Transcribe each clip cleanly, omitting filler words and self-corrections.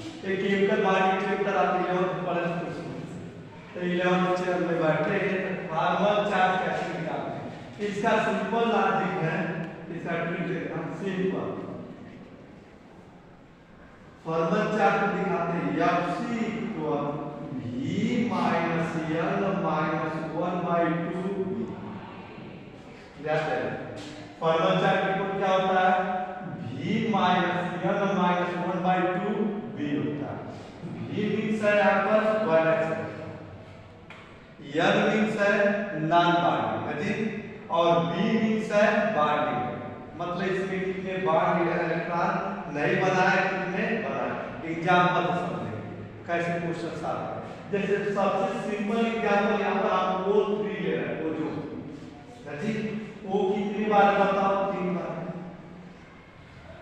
एक chemical bonding chapter आप 11th पढ़े तो 11th चैप्टर में बैठे हैं फॉर्मल चार्ज कैसे निकालते हैं। इसका सिंपल लॉजिक है, इसका ट्रिक देखना सिंपल। फॉर्मल चार्ज दिखाते हैं FC equal V minus L minus 1/2 जैसे फॉर्मल चार्ज इक्वल क्या होता है V minus L minus 1/2 V होता है। V मीन्स है यहाँ पर वैलेंस, L मीन्स है नॉन बॉन्डिंग है जी, और B मीन्स है बॉन्डिंग, मतलब इसमें कितने बॉन्ड इलेक्ट्रॉन नहीं बनाए कितने बनाए। एग्जांपल समझेंगे कैसे क्वेश्चन आते हैं। जैसे सबसे सिंपल एग्जांपल यहाँ पर आप O3 ले रहे हैं, O जी, O कितनी बार बताओ 3 बार।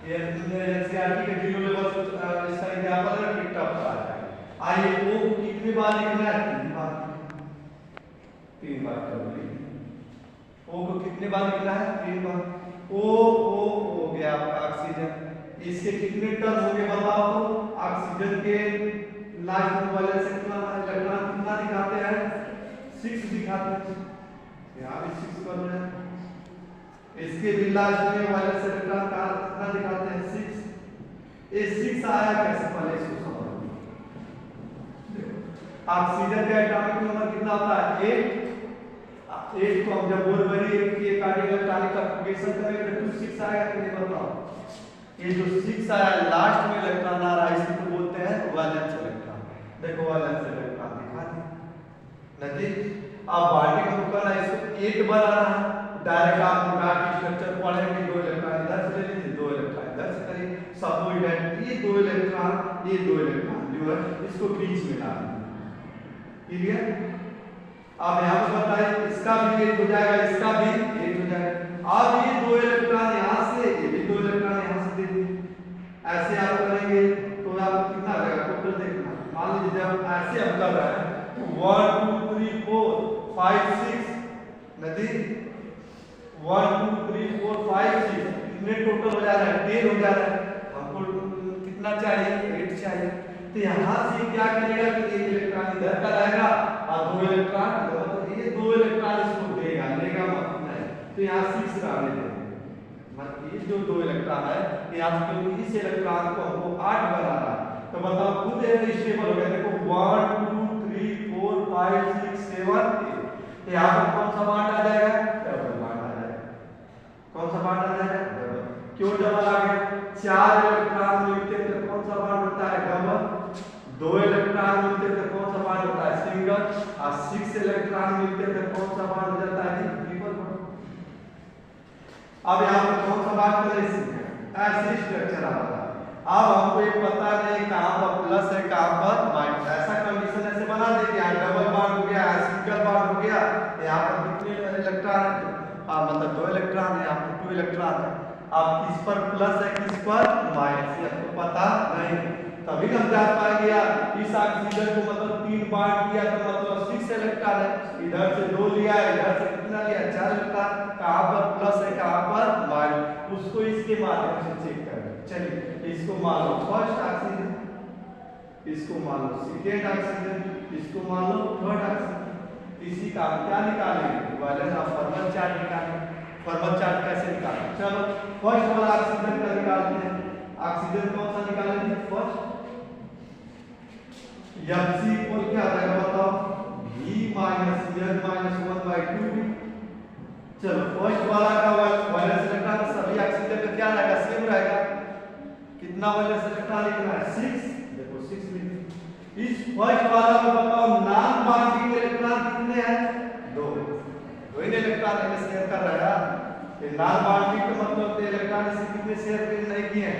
ये एनसीईआरटी के वीडियो में बस इसका एग्जांपल है कि टफ आ जाएगा। आइए O को कितनी बार लिखना है 3 बार, 3 बार कर लीजिए। O को कितनी बार लिखना है 3 बार। O हो गया आपका ऑक्सीजन, इसके कितने टर्न हो गए बताओ तो। ऑक्सीजन के लास्ट में वाले से इलेक्ट्रॉन कितना दिखाते हैं 6 दिखाते हैं, यहाँ भी 6 कर रहे हैं। इसके भी लास्ट में वाले से इलेक्ट्रॉन कितना दिखाते हैं 6। ये 6 आया कैसे पहले इसको समझो। ऑक्सीजन का एटॉमिक नंबर कितना होता है 8। 8 को हम जब बोल बड़ी एक इलेक्ट्रॉनिक कॉन्फ़िगरेशन करेंगे तो 6 आएगा कि नहीं बताओ। ये जो 6 आया लास्ट में इलेक्ट्रॉन आ रहा है इसी को बोलते हैं वैलेंस इलेक्ट्रॉन। देखो वैलेंस इलेक्ट्रॉन दिखा दी नदी। अब बॉन्डिंग को करना है, इसको 8 बनाना है। डायरेक्ट आप प्रोटॉन स्ट्रक्चर पढ़ेंगे, 2 इलेक्ट्रॉन इधर से ले लीजिए, 2 इलेक्ट्रॉन इधर से करिए। सपोज दैट ये 2 इलेक्ट्रॉन जो है इसको बीच में डाल दीजिए, क्लियर। अब यहाँ पे बताइए इसका भी 8 हो जाएगा, इसका भी 8 हो जाएगा। अब ये 2 इलेक्ट्रॉन यहाँ से, ये भी 2 इलेक्ट्रॉन यहाँ से दे दीजिए। ऐसे आप करेंगे तो आप कितना रहेगा टोटल देखना। मान लीजिए जब ऐसे हम कर रहे हैं 1 2 3 4 5 6 नदी 1 2 3 4 5 6 कितने टोटल हो जा रहा है 10 हो जा रहा है। हमको कितना चाहिए 8 चाहिए। तो यहाँ से क्या करेगा कि एक इलेक्ट्रॉन इधर का रहेगा और 2 इलेक्ट्रॉन इधर, तो ये 2 इलेक्ट्रॉन इसको देगा, लेगा मतलब नहीं, तो यहाँ 6 रहने देंगे। मतलब ये जो 2 इलेक्ट्रॉन है यहाँ से इस इलेक्ट्रॉन को हमको 8 बनाना है। तो बताओ खुद स्टेबल हो गया। देखो 1 2 3 4 5 6 7 8। तो यहाँ पर कौन सा बॉन्ड आ जाएगा डबल बॉन्ड आ जाएगा। कौन सा बॉन्ड आ जाएगा डबल। क्यों डबल आ गया 4 इलेक्ट्रॉन मिलते तो कौन सा बॉन्ड होता है डबल, 2 इलेक्ट्रॉन मिलते तो कौन सा बॉन्ड होता है सिंगल, और 6 इलेक्ट्रॉन मिलते तो कौन सा बॉन्ड हो जाता है ट्रिपल बॉन्ड। अब यहाँ पर कौन सा बॉन्ड करें ऐसे स्ट्रक्चर आ रहा है। अब हमको ये पता नहीं कहाँ पर प्लस है कहाँ पर माइनस, ऐसा कंडीशन ऐसे बना दे कि यहाँ डबल बॉन्ड हो गया, सिंगल बॉन्ड हो गया, यहाँ पर कितने इलेक्ट्रॉन है मतलब 2 इलेक्ट्रॉन है, यहाँ पर 2 इलेक्ट्रॉन है। अब किस पर प्लस है किस पर माइनस है आपको पता नहीं, तभी हम जान पाएंगे यार इस ऑक्सीजन को मतलब 3 बॉन्ड किया तो मतलब 6 इलेक्ट्रॉन है, इधर से 2 लिया, इधर से कितना लिया 4 इलेक्ट्रॉन, कहाँ पर प्लस है कहाँ पर माइनस, उसको इसके माध्यम से चेक करें। चलिए इसको मान लो फर्स्ट ऑक्सीजन, इसको मान लो सेकेंड ऑक्सीजन, इसको मान लो थर्ड ऑक्सीजन। इसी का क्या निकालेंगे वैलेंस ऑफ फॉर्मल चार्ज निकालेंगे। फॉर्मल चार्ज कैसे निकालेंगे चलो फर्स्ट वाला ऑक्सीजन का निकालते हैं। ऑक्सीजन कौन सा निकालेंगे फर्स्ट, FC इक्वल क्या आ जाएगा बताओ V माइनस L माइनस 1/2। चलो फर्स्ट वाला का वैलेंस इलेक्ट्रॉन सभी ऑक्सीजन का क्या रहेगा सेम रहेगा, कितना वैलेंस इलेक्ट्रॉन लिखना है 6, देखो 6 लिख। इस फर्स्ट वाला में बताओ नॉन बॉन्डिंग इलेक्ट्रॉन कितने हैं 2 ही इलेक्ट्रॉन इन्हें शेयर कर रहा है। ये नॉन बॉन्डिंग का मतलब इलेक्ट्रॉन इसे कितने शेयर नहीं किए हैं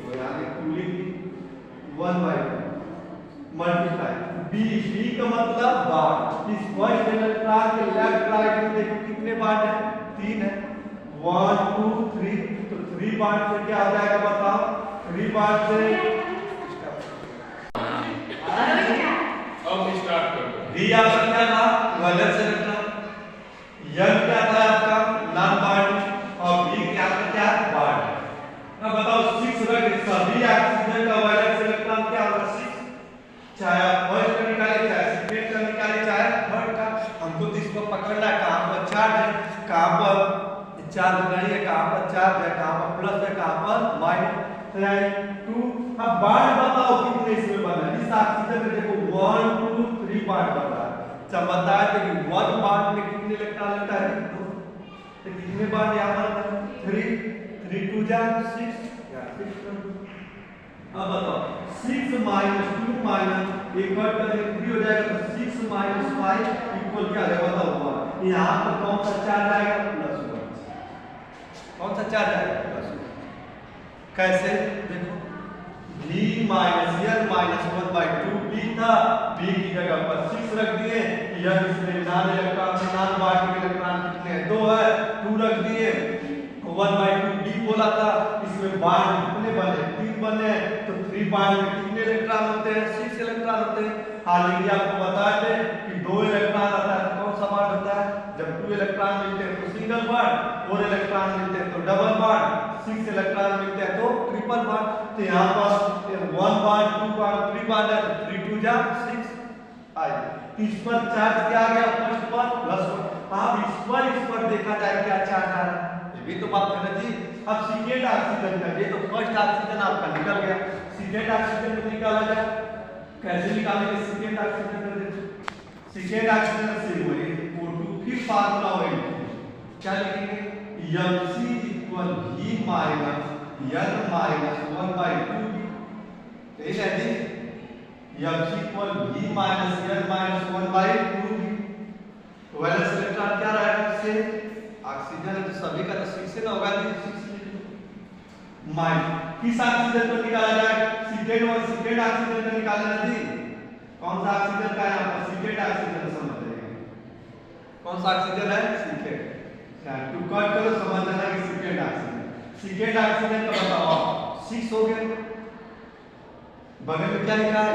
तो यहाँ पे 2 लिख दी 1/2 मल्टीप्लाई B का मतलब बॉन्ड। इस फर्स्ट इलेक्ट्रॉन के लेफ्ट राइट में देखो कितने बॉन्ड है 3 है 1 2 3, तो 3 बॉन्ड से क्या हो जाएगा बताओ 3 बॉन्ड से अब स्टार्ट करो। D आपका क्या था वैलेंस इलेक्ट्रॉन, L क्या था आपका नॉन बॉन्ड और B क्या था क्या बॉन्ड। अब बताओ 6 रख सभी ऑक्सीजन का वैलेंस इलेक्ट्रॉन क्या होगा पकड़ना है कहाँ पर चार्ज है, कहाँ पर चार्ज नहीं है, कहाँ पर चार्ज है, कहाँ पर प्लस है, कहाँ पर माइनस है। 2 अब बांड बताओ कितने इसमें बना है। इस ऑक्सीजन में देखो 1 2 3 बांड बन रहा है। जब बताया था कि 1 बांड में कितने इलेक्ट्रॉन लगता है, तो कितने बांड यहाँ पर 3 3 2 जा 6 या 6। अब बताओ 6 माइनस 2 माइनस एक कट करेंगे 3 हो जाएगा, तो 6 माइनस 5 इक्वल क्या है बताओ। यहाँ पर कौन सा चार्ज आएगा, +1। कौन सा चार्ज आएगा, +1। कैसे देखो V minus L minus 1/2 B था, B की जगह पर 6 रख दिए, L इसमें नान इलेक्ट्रॉन से नान बांड के इलेक्ट्रॉन कितने हैं 2 है, 2 रख दिए, 1/2 B बोला था, इसमें बांड कितने बने 3 बने, तो 3 बांड में कितने इलेक्ट्रॉन होते हैं 6 इलेक्ट्रॉन होते हैं। हालांकि आपको बता दें कि 2 इलेक्ट्रॉन आता है तो कौन सा बांड होता है, जब 2 इलेक्ट्रॉन मिलते हैं तो सिंगल बांड, 4 इलेक्ट्रॉन मिलते हैं तो डबल बांड, 6 इलेक्ट्रॉन मिलते हैं तो ट्रिपल बांड। तो यहाँ पर 1 बांड 2 बांड 3 बांड है, तो 3 2 जा 6 आए। इस पर चार्ज क्या आ गया, फर्स्ट पर +1। अब इस पर देखा जाए क्या चार्ज आ रहा है, ये भी तो बात है ना जी। अब सेकेंड ऑक्सीजन का, ये तो फर्स्ट ऑक्सीजन आपका निकल गया, सेकेंड ऑक्सीजन को निकाला जाए, कैसे निकालेंगे सेकेंड ऑक्सीजन का, देखो सेकेंड ऑक्सीजन से वही O2 फिर फार्मूला वही क्या लिखेंगे, Mc equal V minus L minus 1/2 ठीक है जी। Mc equal V minus L minus 1/2 valence electron क्या रहेगा, इससे ऑक्सीजन है तो सभी का तो 6 से ना होगा, 6 माइनस किस ऑक्सीजन को निकाला जाए, सेकेंड और सेकेंड ऑक्सीजन को निकालना जी। कौन सा ऑक्सीजन का है यहाँ पर, सेकेंड ऑक्सीजन समझ जाइए, कौन सा ऑक्सीजन है सेकेंड, टू कट करो समझ जाना कि सेकेंड ऑक्सीजन, सेकेंड ऑक्सीजन का बताओ 6 हो गए। बगल में क्या लिखा है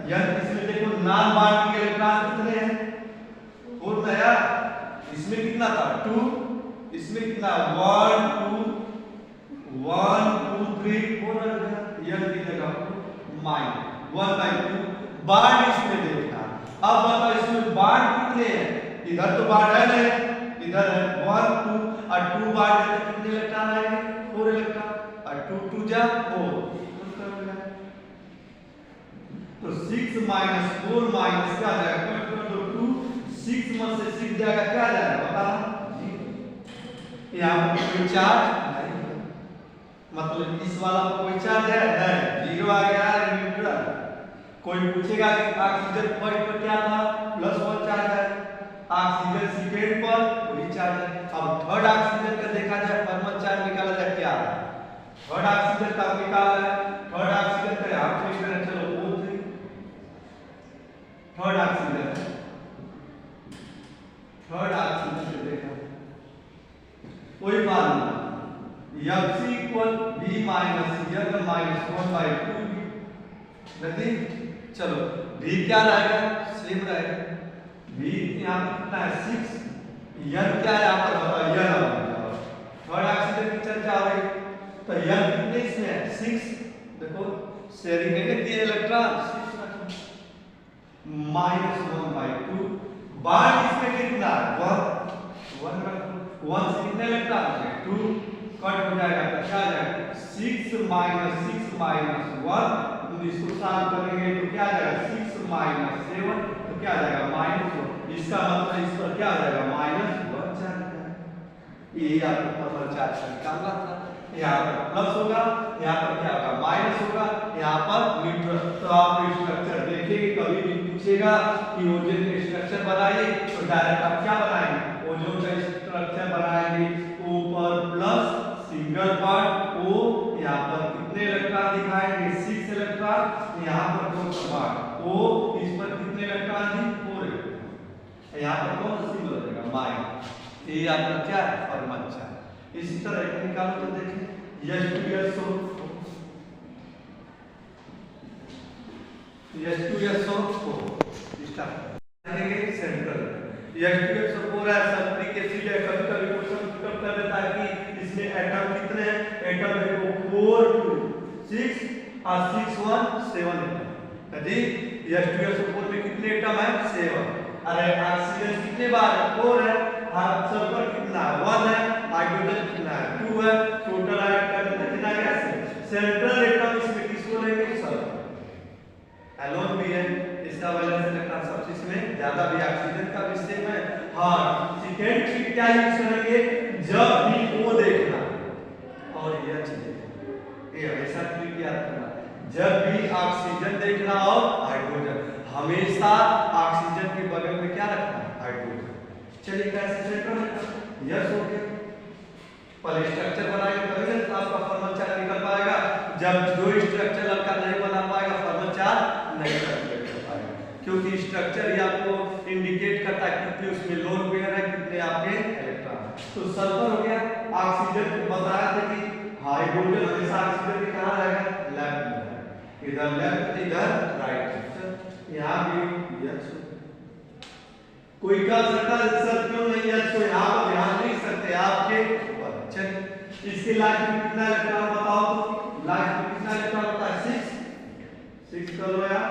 N इसमें देखो नॉन बांड के इलेक्ट्रॉन कितने हैं 4 था यार, इसमें कितना था 2, इसमें कितना 1 2 1 2 3 4 आ गया, N की जगह माइनस 1/2 बांड इसमें देखना। अब बताओ इसमें बांड कितने हैं, इधर तो बांड है नहीं, इधर है 1 2 और 2 बांड है तो कितने इलेक्ट्रॉन आएंगे 4 इलेक्ट्रॉन, और 2 2 जा 4 तो 6 माइनस 4 माइनस क्या आ जाएगा, कट कर दो 2, 6 में से 6 जाएगा क्या आ जाएगा बता, यहाँ पर कोई चार्ज नहीं, मतलब इस वाला पर कोई चार्ज है नहीं, 0 आ गया न्यूट्रल। कोई पूछेगा कि ऑक्सीजन फर्स्ट पर क्या था, +1 चार्ज है, ऑक्सीजन सेकेंड पर वही चार्ज है। अब थर्ड ऑक्सीजन का देखा जाए, परमाणु चार्ज निकाला जाए क्या है, थर्ड ऑक्सीजन का निकाला है, थर्ड ऑक्सीजन का यहाँ पे लिखना है, चलो O3 third oxygen, third oxygen से देखा कोई formula Fc equal V minus L minus 1/2 नहीं, चलो V क्या रहेगा सेम रहेगा, V यहाँ पर कितना है 6, L क्या है यहाँ पर बताओ, L थर्ड ऑक्सीजन की चर्चा हो रही, तो L कितने इसमें है 6, देखो शेयरिंग है कि इलेक्ट्रॉन 6 माइनस 1/2 बांड इसमें कितना है 1 से कितने इलेक्ट्रॉन है 2 कट हो जाएगा तो क्या आ जाएगा 6 माइनस 1 इसको सॉल्व करेंगे तो क्या आ जाएगा 6 माइनस 7 तो क्या आ जाएगा -1, इसका मतलब इस पर क्या आ जाएगा -1 चार्ज, ये आपको थर्मल चार्ज निकालना था। यहाँ पर प्लस होगा, यहाँ पर क्या होगा माइनस होगा, यहाँ पर न्यूट्रल। तो आप स्ट्रक्चर देखेंगे, कभी भी पूछेगा कि ओजोन का स्ट्रक्चर बनाइए तो डायरेक्ट आप क्या बनाएंगे, ओजोन का स्ट्रक्चर बनाएंगे, ऊपर प्लस सिंगल बॉन्ड O, यहाँ पर कितने इलेक्ट्रॉन दिखाएंगे 6 इलेक्ट्रॉन, यहाँ पर कौन सा बॉन्ड O, इस पर कितने इलेक्ट्रॉन दी 4 इलेक्ट्रॉन, यहाँ पर कौन सा सिंबल रहेगा माइनस, ये आपका क्या है फॉर्मल चार्ज। इसी तरह एक निकालो तो देखें H2SO स्टार्ट करेंगे सेंट्रल H2SO4 है, सल्फ्यूरिक एसिड है, कभी कभी क्वेश्चन पुट कर देता है कि इसमें एटम कितने हैं, एटम देखो 4 2 6 और 6 1 7 एटम, जी H2SO4 में कितने एटम है 7, अरे ऑक्सीजन कितने बार है 4 है, सल्फर कितना है 1 है, हाइड्रोजन कितना है 2 है, टोटल ऐड कर देते कितना गैस। सेंट्रल इलेक्ट्रॉन इसमें किसको लेंगे सल्फर। एलोन भी है, इसका वैलेंस इलेक्ट्रॉन सबसे इसमें ज्यादा भी ऑक्सीजन का भी सेम है। हाँ सेकेंड ट्रिक क्या यूज करेंगे, जब भी वो देखना और यह चीज ये हमेशा ट्रिक याद करना, जब भी ऑक्सीजन देखना हो हाइड्रोजन, हमेशा ऑक्सीजन के बगल में क्या रखना हाइड्रोजन। चलिए कैसे सेंट्रल यस हो गया, पहले स्ट्रक्चर बनाएंगे तभी ना आपका फॉर्मल चार्ट निकल पाएगा। जब जो स्ट्रक्चर आपका नहीं बना पाएगा फॉर्मल चार्ट नहीं कैलकुलेट कर पाएगा, क्योंकि स्ट्रक्चर ही आपको इंडिकेट करता है कितने उसमें लोन पेयर है कितने आपके इलेक्ट्रॉन है। तो सल्फर हो गया, ऑक्सीजन बताया था कि हाइड्रोजन हमेशा ऑक्सीजन के कहां रहेगा लेफ्ट में, इधर लेफ्ट इधर राइट। यहां भी यस, कोई कह सकता है सर क्यों नहीं यस, तो यहां पर ध्यान नहीं सकते आपके ऊपर। चलिए इसके लास्ट में कितना इलेक्ट्रॉन बताओ, तो लास्ट में कितना इलेक्ट्रॉन होता है 6 कर लो यार,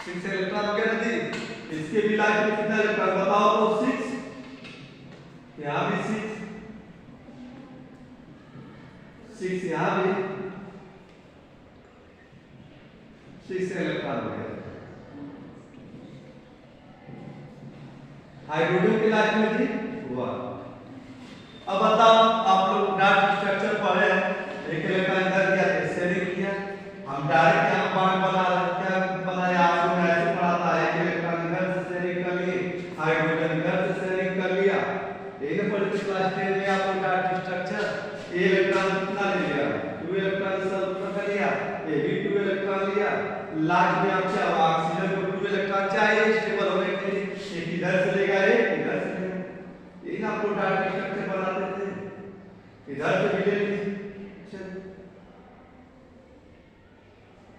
6 इलेक्ट्रॉन हो गया ना जी। इसके भी लास्ट में कितना इलेक्ट्रॉन बताओ तो 6, यहां भी 6 यहां भी 6 इलेक्ट्रॉन हो गया। हाइड्रोजन के लास्ट में थी हुआ। अब बताओ आप लोग डार्क स्ट्रक्चर पढ़े हैं, एक इलेक्ट्रॉन इधर दिया शेयरिंग किया, हम डायरेक्ट यहां बॉन्ड बना रहे हैं, क्या बनाया आपको ऐसे पढ़ा था, एक इलेक्ट्रॉन इधर से शेयरिंग कर लिए, हाइड्रोजन इधर से शेयरिंग कर लिया। एक पढ़ते क्लास 10 में आप लोग डार्क स्ट्रक्चर ए इलेक्ट्रॉन कितना ले लिया 2 इलेक्ट्रॉन सल्फर कर लिया, ए भी 2 इलेक्ट्रॉन लिया, लास्ट में आप क्या ऑक्सीजन को 2 इलेक्ट्रॉन चाहिए स्टेबल होने के लिए, एक इधर से लेगा एक इधर से लेगा, यही ना आपको डार्क स्ट्रक्चर बनाते थे, इधर से भी ले लीजिए।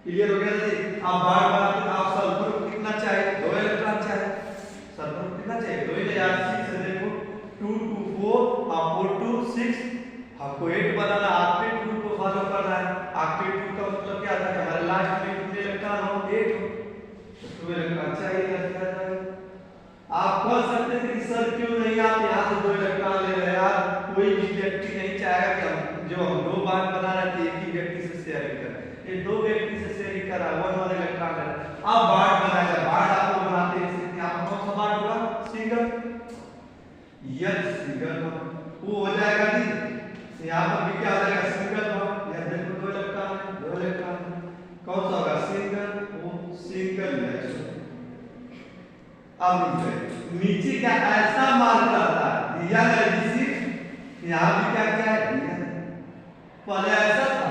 क्लियर हो गया जी। आप बार बार आप सल्फर को कितना चाहिए 2 इलेक्ट्रॉन चाहिए, सल्फर को कितना चाहिए 2 ले यार 6 से देखो 2 2 4 आप 4 2 6, आपको 8 बनाना, ऑक्टेट रूल को फॉलो करना है। ऑक्टेट रूल का मतलब क्या था कि हमारे लास्ट में कितने इलेक्ट्रॉन हो 8, तो 2 इलेक्ट्रॉन चाहिए। आप कह सकते थे कि सर क्यों नहीं आप यहां से 2 इलेक्ट्रॉन ले रहे हैं यार, कोई भी व्यक्ति नहीं चाहेगा कि हम जो हम 2 बॉन्ड बना रहे थे एक ही व्यक्ति से शेयरिंग करें, ये 2 व्यक्ति से शेयरिंग कर रहा है 1 इलेक्ट्रॉन है। अब बॉन्ड बनाएगा, बॉन्ड आपको बनाते हैं इससे यहां पर कौन सा बॉन्ड होगा सिंगल, यस सिंगल वो हो जाएगा जी। यहां पर भी क्या हो जाएगा सिंगल बॉन्ड, यहां देखो 2 इलेक्ट्रॉन है 2 इलेक्ट्रॉन कौन सा होगा सिंगल, वो सिंगल यस। अब नीचे क्या ऐसा मार्क आता है दिया है जिसे यहां भी क्या किया है दिया है, पहले ऐसा था।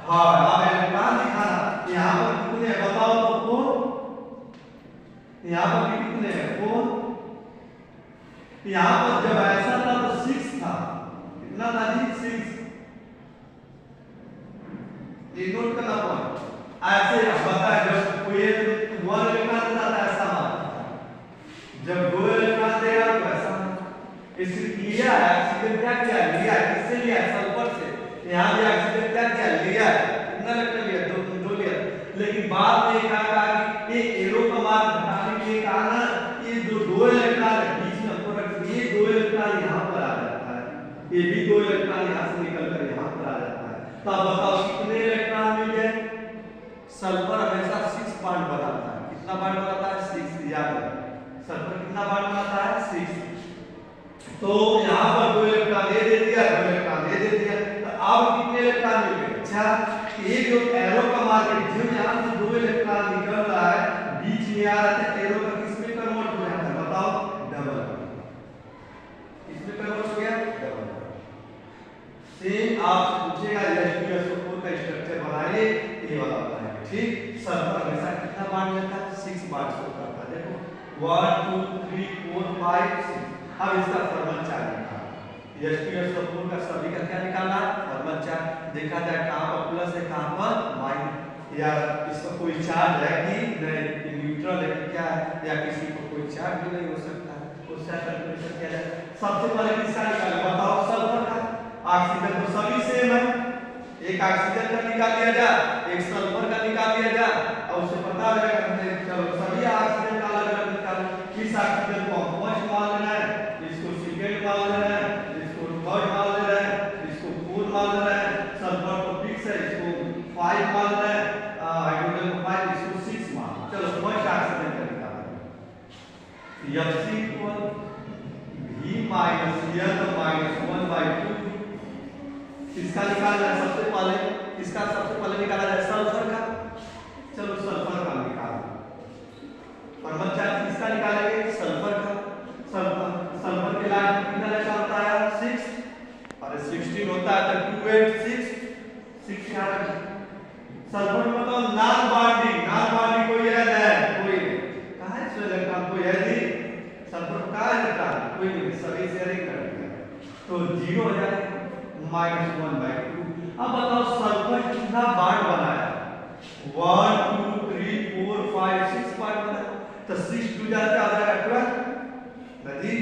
हाँ अब इलेक्ट्रॉन दिखाना, यहां पर कितने हैं बताओ तो 4, यहां पर भी कितने हैं 4, यहां पर जब ऐसा था तो 6 था, कितना था जी 6, ये नोट करना पड़ेगा। ऐसे बता जब कोई 1 इलेक्ट्रॉन देता था ऐसा जब 2 इलेक्ट्रॉन देगा तो ऐसा इसलिए लिया है ऑक्सीजन क्या किया लिया किससे लिया सल्फर से, यहां भी ऑक्सीजन क्या किया लिया कितना इलेक्ट्रॉन लिया 2 लिया, लेकिन बाद में कहा कि ये एरो का मार्क हटाने के लिए कहा ना ये जो 2 इलेक्ट्रॉन है बीच में हमको रख दिए 2 इलेक्ट्रॉन यहां पर आ जाता है, ये भी 2 इलेक्ट्रॉन यहां से निकल कर यहां पर आ जाता है। तो अब बताओ कितने इलेक्ट्रॉन मिल गए, सल्फर हमेशा 6 बॉन्ड बनाता है, कितना बॉन्ड बनाता है 6, याद है सल्फर कितना बॉन्ड बनाता है 6, तो यहां पर 2 इलेक्ट्रॉन ये दे दिया 2 इलेक्ट्रॉन ये दे दिया, तो अब कितने इलेक्ट्रॉन मिल गए। अच्छा ये जो एरो का मार्क है जो यहां से 2 इलेक्ट्रॉन निकल रहा है बीच में आ रहा है एरो का किसमें कन्वर्ट हो जाता है बताओ डबल, किसमें कन्वर्ट हो गया डबल। सेम आपसे पूछेगा SpSO4 का स्ट्रक्चर बनाइए ये वाला बनाइए, ठीक। सल्फर हमेशा कितना बॉन्ड लेता है 6 बॉन्ड को करता है, देखो 1 2 3 4 5 6। अब इसका फॉर्मल चार्ट निकालना, SpSO4 का सभी का क्या निकालना फॉर्मल चार्ट, देखा जाए कहां पर प्लस है कहां पर माइनस, या इसका कोई चार्ज है कि नहीं न्यूट्रल है क्या है, या किसी को कोई चार्ज भी नहीं हो सकता है, उसका कैलकुलेशन किया जाए। सबसे पहले किसका निकालें बताओ सल्फर का, ऑक्सीजन तो सभी सेम है, एक ऑक्सीजन का निकाल लिया जाए एक सल्फर का निकाल लिया जाए और उसे पता हो जाएगा चलो सभी Fc equal v minus n minus 1/2। इसका निकालना है सबसे पहले, इसका सबसे पहले निकाला जाए सल्फर का। चलो सल्फर का निकालो। परमाणु चार्ज इसका निकालेंगे सल्फर का। सल्फर के लास्ट कितना लेकर होता है 6 और 16 होता है तो 2 8 6 क्या है सल्फर में तो नॉन बॉन्डिंग कोई है नहीं, कोई कहां है इसमें इलेक्ट्रॉन कोई है जी सल्फर का इलेक्ट्रॉन कोई नहीं, सभी शेयरिंग कर दिया तो 0 हो जाएगा -1/2। अब बताओ सल्फर कितना बॉन्ड बनाया 1 2 3 4 5 6 बॉन्ड बनाया तो 6 2 जाता आ जाएगा 12 यदि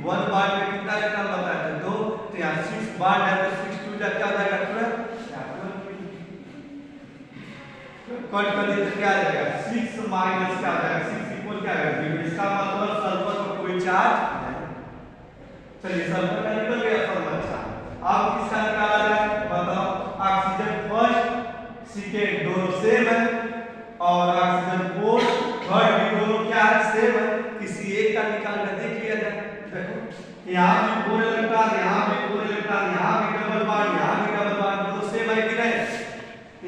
1 बॉन्ड में कितना इलेक्ट्रॉन बताया तो 2 तो यहां 6 बॉन्ड है तो 6 2 जाता आ जाएगा 12 कट कर दिए तो क्या आ जाएगा 6 माइनस क्या आ जाएगा 6 इक्वल क्या आएगा 0। इसका मतलब सल्फर पर कोई चार्ज नहीं। चलिए सल्फर का निकल गया फॉर्मूला चार्ज। अब किसका निकाला जाए बताओ। ऑक्सीजन फर्स्ट सेकंड दोनों सेम है और ऑक्सीजन फोर्थ थर्ड भी दोनों क्या है सेम है, किसी एक का निकाल कर देख लिया जाए। देखो यहां भी 4 इलेक्ट्रॉन, यहां भी 4 इलेक्ट्रॉन, यहां भी डबल बॉन्ड, यहां भी डबल बॉन्ड, दोनों सेम है कि नहीं।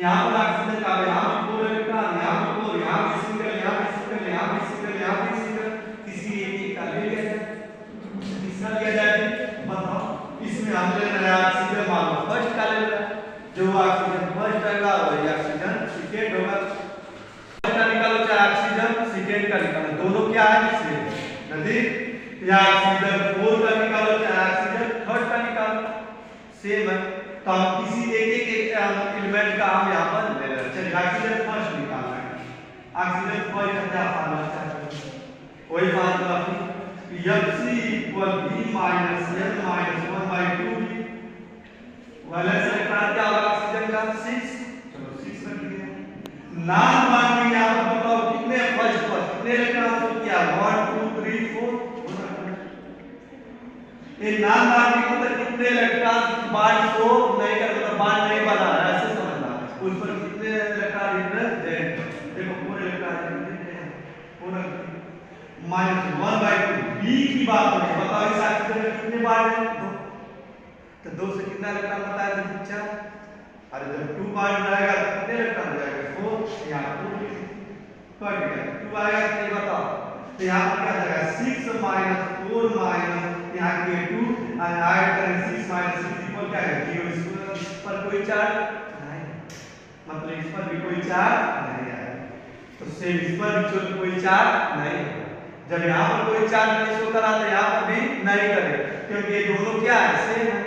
यहां पर ऑक्सीजन का यहां भी 4 इलेक्ट्रॉन, यहां भी 4, यहां भी सिंगल, यहां भी सिंगल, यहां भी सिंगल, यहां भी सिंगल, किसी एक का ले लिया जाए। तीसरा लिया जाए बताओ। इसमें हम ले रहे हैं ऑक्सीजन मान लो फर्स्ट का ले रहे हैं, जो ऑक्सीजन फर्स्ट रहेगा वही ऑक्सीजन सेकंड होगा। फर्स्ट का निकालो चाहे ऑक्सीजन सेकंड का निकालो, दोनों क्या है सेम। यदि या ऑक्सीजन 4 का निकालो चाहे ऑक्सीजन थर्ड का निकालो सेम है तो हम किसी एक एलिमेंट का हम यहां पर ले रहे हैं। चलिए ऑक्सीजन फर्स्ट निकालना है। ऑक्सीजन फर्स्ट का क्या फार्मूला है वही formula Fc equal v minus n minus 1/2 valence electron क्या होगा ऑक्सीजन का 6। चलो 6 रख दिया। नॉन बॉन्डिंग यहां पर बताओ कितने फर्स्ट पर कितने इलेक्ट्रॉन को किया 1 2 3 4। ये नॉन बॉन्डिंग मतलब कितने इलेक्ट्रॉन बॉन्ड को नहीं कर मतलब बॉन्ड नहीं बना रहा है ऐसे समझना। उस पर कितने इलेक्ट्रॉन इतने देखो पूरे इलेक्ट्रॉन कितने पूरा -1/2 b की बात हो रही है। बताओ इस ऑक्सीजन में कितने बॉन्ड है 2 तो 2 से कितना इलेक्ट्रॉन बताया था बच्चा। अरे जब 2 बॉन्ड रहेगा तो कितने इलेक्ट्रॉन हो जाएगा 4 यहां 2 कट गया 2 आएगा तो ये बताओ तो यहां पर क्या आ जाएगा 6 - 4 - यहां के 2 और ऐड करें 6 - 6 इक्वल क्या है 0। इस पर कोई चार्ज नहीं मतलब इस पर भी कोई चार्ज नहीं आया तो सेम इस पर भी कोई चार्ज नहीं। जब यहाँ पर कोई चार्ज नहीं शो करा तो यहाँ पर भी नहीं करेगा क्योंकि ये दोनों क्या है सेम है।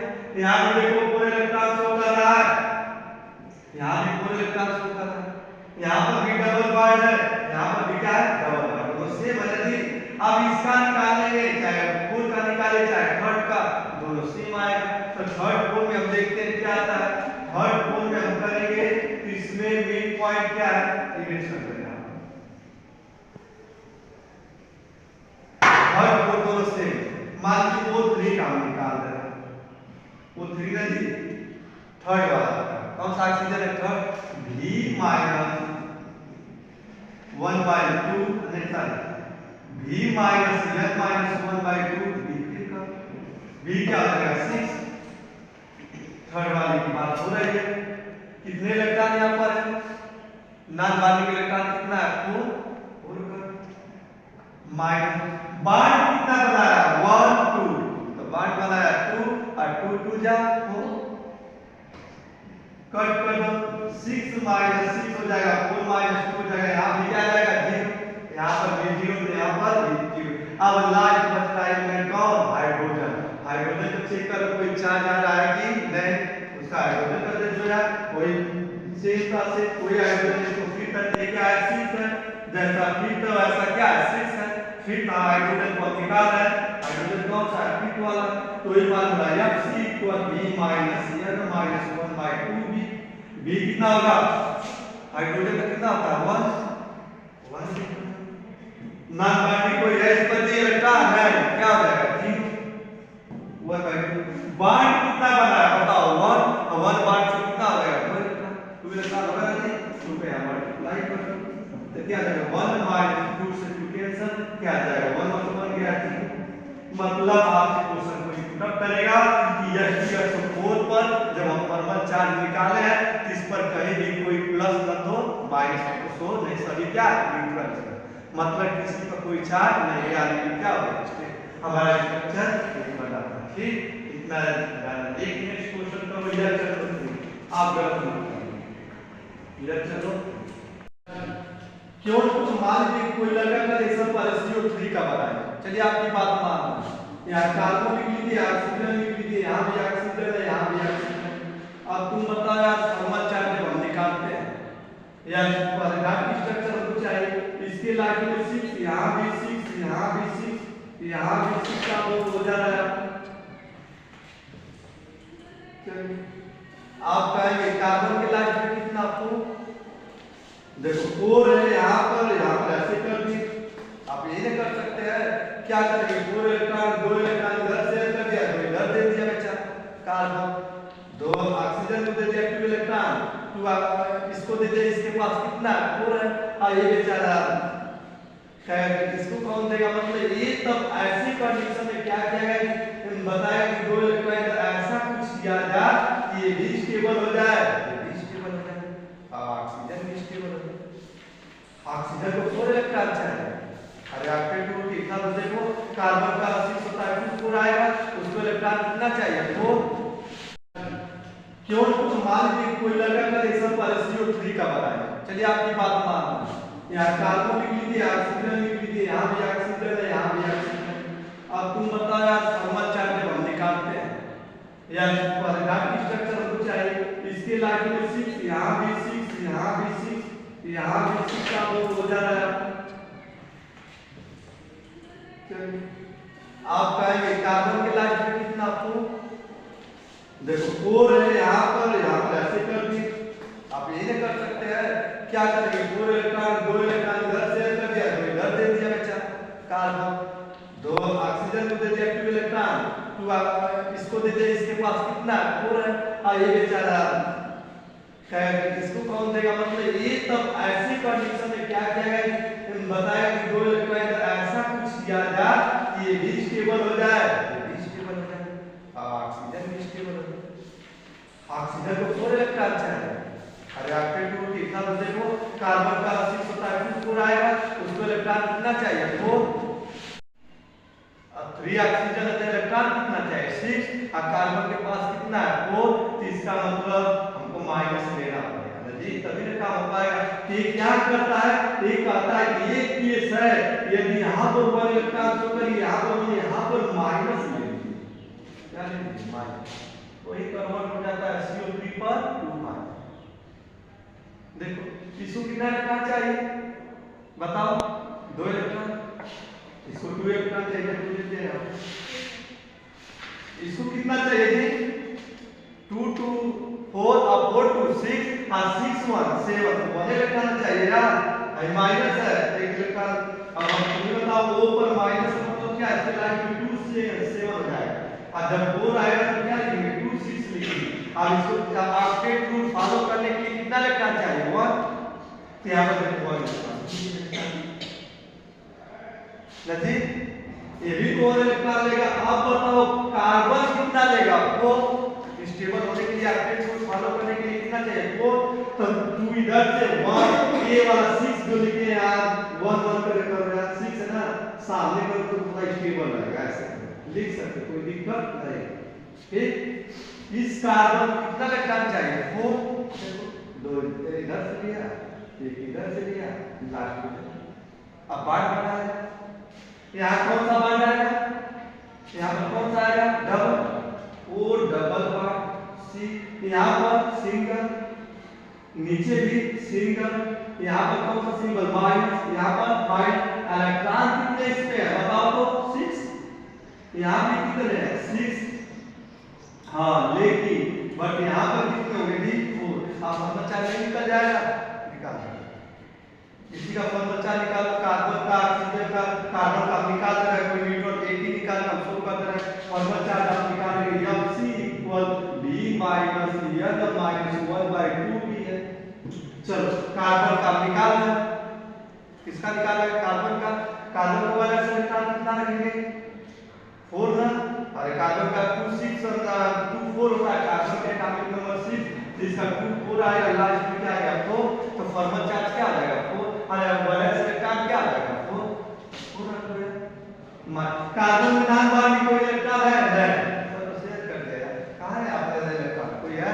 यहाँ पर देखो पूरे इलेक्ट्रॉन शो कर रहा है, यहाँ भी पूरे इलेक्ट्रॉन शो कर रहा है, यहाँ पर भी डबल बॉन्ड है, यहाँ पर भी क्या है डबल बॉन्ड, तो सेम है। यदि अब इसका निकालेंगे चाहे फोर्थ का निकाले चाहे थर्ड का दोनों सेम आएगा। तो थर्ड फोर में हम देखते हैं क्या आता है। थर्ड फोर में हम करेंगे तो इसमें मेन पॉइंट क्या है इरेशन करेंगे थर्ड फोर दोनों सेम। मान लीजिए वो 3 का हम निकाल रहे हैं वो 3 ना जी थर्ड वाला कौन सा ऑक्सीजन है थर्ड v माइनस 1/2 नहीं sorry v minus n minus 1/2 v क्या हो जाएगा 6। थर्ड वाले की बात हो रही है। कितने इलेक्ट्रॉन यहाँ पर है नॉन बॉन्डिंग इलेक्ट्रॉन कितना है 4 माइनस बॉन्ड कितना बनाया 1 2 तो बॉन्ड बनाया 2 और 2 2 जा 4 कट कर दो 6 - 6 हो जाएगा 4 - 2 हो जाएगा यहाँ भी क्या जाएगा 0 यहाँ पर भी 0 तो यहाँ पर भी 0। अब लास्ट बचता है एलिमेंट कौन हाइड्रोजन। हाइड्रोजन को चेक करो कोई चार्ज आ रहा है कि नहीं उसका हाइड्रोजन का जो है कोई शेष का से कोई हाइड्रोजन इसको फिर तक ये क्या है 6 है जैसा फिर तो वैसा क्या है 6 है फिर हाइड्रोजन को निकाल रहा है हाइड्रोजन कौन सा है फिर वाला तो ये मान रहा है Fc equal v minus n minus 1/2 v कितना होगा हाइड्रोजन का कितना होता है 1 नॉन बॉन्डिंग कोई है इस पर ये इलेक्ट्रॉन है क्या हो जाएगा 0 1/2 बॉन्ड कितना बना है बताओ 1 और 1 बॉन्ड से कितना हो जाएगा 2 इलेक्ट्रॉन होगा नहीं 2 पे मल्टीप्लाई कर तो क्या आ जाएगा 1 माइनस 2 से 2 कैंसिल, क्या आ जाएगा 1 और 1 गया 3। मतलब आपके क्वेश्चन को पुट अप करेगा कि यह 4 पर जब हम थर्मल चार्ज निकाले हैं तो इस पर कहीं भी कोई प्लस मत हो, माइनस को शो नहीं, सभी क्या न्यूट्रल है, मतलब किसी पर कोई चार्ज नहीं, यानी क्या हो हमारा स्ट्रक्चर एक बना था। ठीक, इतना एक नेक्स्ट क्वेश्चन का इधर चलो, आप गलत मत करिए, इधर चलो। क्यों कुछ मान लीजिए कोई लड़का का रेशम पर CO3 का बनाए, चलिए आपकी बात मान लो, यहाँ कार्बन लिख लीजिए, ऑक्सीजन लिख लीजिए, यहाँ भी ऑक्सीजन है, यहाँ भी ऑक्सीजन है। अब तुम बताओ यार थर्मल चार्ज जब हम निकालते हैं या पॉलीमर स्ट्रक्चर हमको चाहिए, इसके लाके में 6, यहाँ भी 6, यहाँ भी 6, यहाँ भी 6 का हो जा रहा है। आप कहेंगे कार्बन के लाके में कितना आपको, देखो 4 है यहाँ पर ऐसे कर दिए, आप ये नहीं कर सकते हैं, क्या करेंगे 4 इलेक्ट्रॉन 2 इलेक्ट्रॉन इधर से कर दिया, 2 इधर दे दिया बच्चा कार्बन, 2 ऑक्सीजन को दे दिया 2 इलेक्ट्रॉन, 2 इसको दे दिया, इसके पास कितना 4 है, और ये बेचारा इसको कौन देगा, मतलब ये तब ऐसी कंडीशन में क्या किया कि बताया कि 2 इलेक्ट्रॉन ऐसा कुछ किया जाए कि ये भी स्टेबल हो जाए, ऑक्सीजन भी स्टेबल हो जाए, ऑक्सीजन को 4 इलेक्ट्रॉन चाहिए, अरे आपके टू कितना तो देखो कार्बन का 6 होता है 2 4 आएगा, उसको इलेक्ट्रॉन कितना चाहिए 4। क्यों कुछ मान लीजिए कोई लड़का का रेशम पर CO3 का बनाए, चलिए आपकी बात मान लो, यहाँ कार्बन लिख लीजिए, ऑक्सीजन लिख लीजिए, यहाँ भी ऑक्सीजन है, यहाँ भी ऑक्सीजन है। अब तुम बताओ यार थर्मल चार्ज जब हम निकालते हैं या पॉलीमर स्ट्रक्चर हमको चाहिए, इसके लाके में 6, यहाँ भी 6, यहाँ भी 6, यहाँ भी 6 का हो जा रहा है। आप कहेंगे कार्बन के लाके में कितना आपको, देखो 4 है यहाँ पर ऐसे कर दिए, आप ये नहीं कर सकते हैं, क्या करेंगे 4 इलेक्ट्रॉन 2 इलेक्ट्रॉन इधर से कर दिया, 2 इधर दे दिया बच्चा कार्बन, 2 ऑक्सीजन को दे दिया 2 इलेक्ट्रॉन, 2 इसको दे दिया, इसके पास कितना 4 है, और ये बेचारा इसको कौन देगा, मतलब ये तब ऐसी कंडीशन में क्या किया कि बताया कि 2 इलेक्ट्रॉन ऐसा कुछ किया जाए कि ये भी स्टेबल हो जाए, ये भी स्टेबल हो जाए, ऑक्सीजन भी स्टेबल हो जाए, ऑक्सीजन को 4 इलेक्ट्रॉन चाहिए, अरे आपके टू कितना तो देखो कार्बन का 6 होता है 2 4 आएगा, उसको इलेक्ट्रॉन कितना चाहिए 4, अब 3 ऑक्सीजन है तो इलेक्ट्रॉन कितना चाहिए 6, और कार्बन के पास कितना है 4, तो इसका मतलब हमको माइनस लेना पड़ेगा जी, तभी ना काम हो पाएगा। ये क्या करता है, ये कहता है कि एक केस है यदि यहाँ पर 1 इलेक्ट्रॉन शो करिए, यहाँ पर माइनस ले लीजिए, क्या ले लीजिए माइनस, वही कन्वर्ट हो जाता है CO3 पर 2 माइनस। देखो इसको कितना इलेक्ट्रॉन चाहिए बताओ, 2 इलेक्ट्रॉन, इसको 2 इलेक्ट्रॉन चाहिए, 2 देते हैं, इसको कितना चाहिए जी 2 2 4 और 4 2 6 और 6 1 7, 1 इलेक्ट्रॉन चाहिए यार, माइनस है 1 इलेक्ट्रॉन। अब हम तुम्हें बताओ O पर माइनस मतलब क्या, इसके लाके 2 से 7 हो जाएगा, और जब 4 आएगा तो क्या लिखेंगे 2 6 लिखेंगे। अब इसको आपके रूल फॉलो करने के लिए कितना इलेक्ट्रॉन चाहिए 1, तो यहाँ पर देखो 1 नहीं, ये भी 2 इलेक्ट्रॉन लेगा। अब बताओ कार्बन कितना लेगा, वो स्टेबल होने के लिए आपके रूल फॉलो करने के लिए कितना चाहिए 4, तो 2 इधर से 1, ये वाला 6 जो लिखे हैं यार 1 1 कर यार 6 है ना, सामने कर तो पूरा स्टेबल रहेगा, ऐसे लिख सकते कोई दिक्कत नहीं। ठीक, इस कार्बन कितना इलेक्ट्रॉन चाहिए 4, देखो 2 इधर से लिया, 1 इधर से लिया, लास्ट में अब बांट बना है, यहाँ कौन सा बांट आएगा, यहाँ पर कौन सा आएगा डबल, ओ डबल बांट सी, यहाँ पर सिंगल, नीचे भी सिंगल, यहाँ पर कौन सा सिंगल माइनस, यहाँ पर माइनस, इलेक्ट्रॉन कितने इस पे है बताओ तो 6, यहाँ भी कितने हैं 6, हाँ लेकिन बट यहाँ पर कितने होंगे जी 4, आप मतलब चाहिए निकल जाएगा, निकाल इसी का फॉर्मूला निकालो, कार्बन का ऑक्सीजन का कार्बन का निकाल दे रहा है, कोई न्यूट्रॉन एक ही निकाल हम शुरू कर दे रहे हैं, फॉर्मूला चार्ज आप निकालेंगे Fc equal b minus n minus 1/2 भी है। चलो कार्बन का निकाल दें, किसका निकालेगा? कार्बन का। कार्बन को वाला इलेक्ट्रॉन कितना रखेंगे? 4 ना। अरे कार्बन का 2 6 और 2 4 होता है, कार्बन का एटॉमिक नंबर 6, इसका 2 4 आएगा, लास्ट में क्या आ गया 4, तो फॉर्मल चार्ज क्या आ जाएगा 4, अरे वैलेंस इलेक्ट्रॉन क्या आ जाएगा 4 पूरा कर दिया। कार्बन में नॉन बॉन्डिंग कोई इलेक्ट्रॉन है? सब शेयर कर दिया। कहां है आपका इलेक्ट्रॉन? कोई है?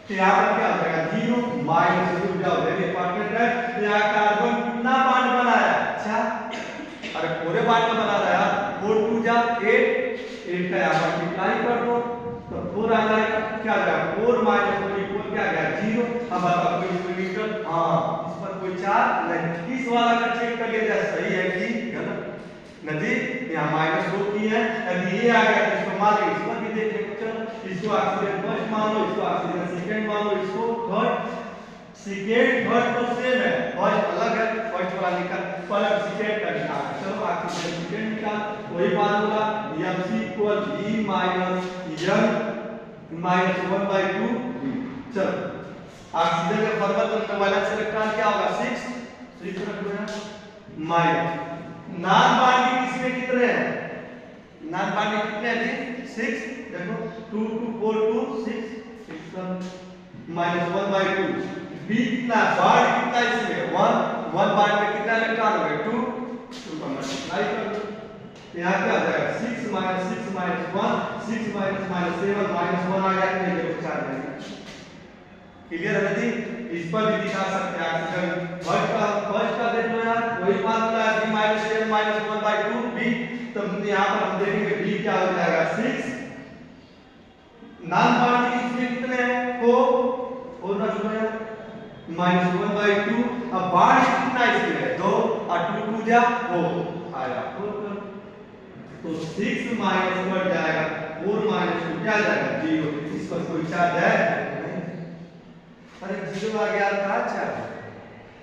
तो यहाँ पर क्या हो जाएगा 0 माइनस टू जाओ, वेरी इंपॉर्टेंट है। यहाँ कार्बन कितना बॉन्ड बनाया? अच्छा, अरे पूरे बॉन्ड बना रहा है 4 2 जा 8 का यहाँ मल्टीप्लाई कर दो तो 4 आ जाएगा। क्या आ जाएगा 4 माइनस 4 इक्वल क्या आ गया 0। अब बताओ कोई मीटर, हाँ इस पर कोई चार्ज नहीं। इस वाला का चेक कर लिया जाए सही है कि गलत। नदी यहाँ माइनस 2 की है, यदि ये आ गया तो इसको मान लो, इस पर भी देख ले। चलो इसको ऑक्सीजन फर्स्ट मान लो, इसको ऑक्सीजन सेकंड मान लो, इसको थर्ड। सेकंड थर्ड तो सेम है, फर्स्ट अलग है, फर्स्ट वाला निकाल, पहले सेकंड का निकाल। चलो ऑक्सीजन सेकंड निकाल, वही बात होगा Mc equal V minus N minus 1/2 V। चलो ऑक्सीजन का फॉर्मूला तो वैलेंस इलेक्ट्रॉन क्या होगा 6 रख दो ना माइनस। नॉन बॉन्डिंग इसमें कितने हैं? नॉन बॉन्डिंग कितने हैं? 6। देखो 2 2 4 2 6 6 माइनस 1/2। बी कितना? बॉन्ड कितना इसमें 1 1 बॉन्ड में कितना इलेक्ट्रॉन हो गए 2 2 का मल्टीप्लाई कर दो, यहाँ क्या आ जाएगा 6 minus 6 minus 1 6 minus minus 7 minus 1 आ गया। नहीं देखो 4 नहीं। क्लियर है जी? इस पर भी दिखा सकते हैं ऑक्सीजन फर्स्ट का देख लो यार, वही फार्मूला है b माइनस 7 माइनस 1/2 b। तो यहाँ पर हम देखेंगे b क्या हो जाएगा 6। नॉन बॉन्डिंग इसमें कितने हैं 4 रख लो यार माइनस 1/2। अब बॉन्ड कितना इसमें है 2 और 2 2 जा 4 आया 4 कर, तो 6 माइनस बढ़ जाएगा 4 माइनस 2 क्या जाएगा 0। इस पर कोई चार्ज है नहीं, अरे 0 आ गया था। अच्छा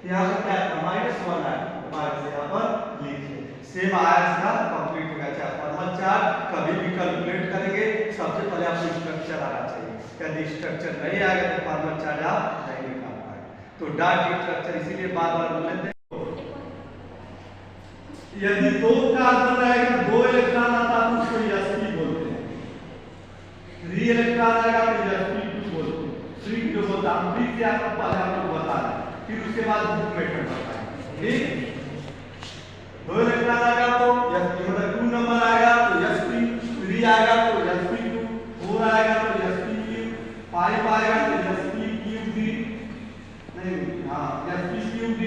यहाँ पर क्या था -1 है, माइनस यहाँ पर लिखिए सेम आया इसका कंप्लीट हो गया। अच्छा फॉर्मल चार्ज कभी भी कैलकुलेट करेंगे सबसे पहले आपको स्ट्रक्चर आना चाहिए, यदि स्ट्रक्चर नहीं आएगा तो फॉर्मल चार्ज आप नहीं निकाल पाएंगे। तो डॉट स्ट्रक्चर इसीलिए बार-बार बोल लेते हैं। यदि 2 कार्बन रहेगा 2 इलेक्ट्रॉन आता है तो उसको sp बोलते हैं, 3 इलेक्ट्रॉन आएगा तो sp2 बोलते हैं। 3 जो बोलता हम फिर से आपको पहले आपको बता रहे हैं, फिर उसके बाद बुक मेथड बताएंगे। ठीक 2 इलेक्ट्रॉन आएगा तो sp मतलब 2 नंबर आएगा तो sp, 3 आएगा तो sp2, 4 आएगा तो sp3, 5 आएगा तो sp3d नहीं हाँ sp3d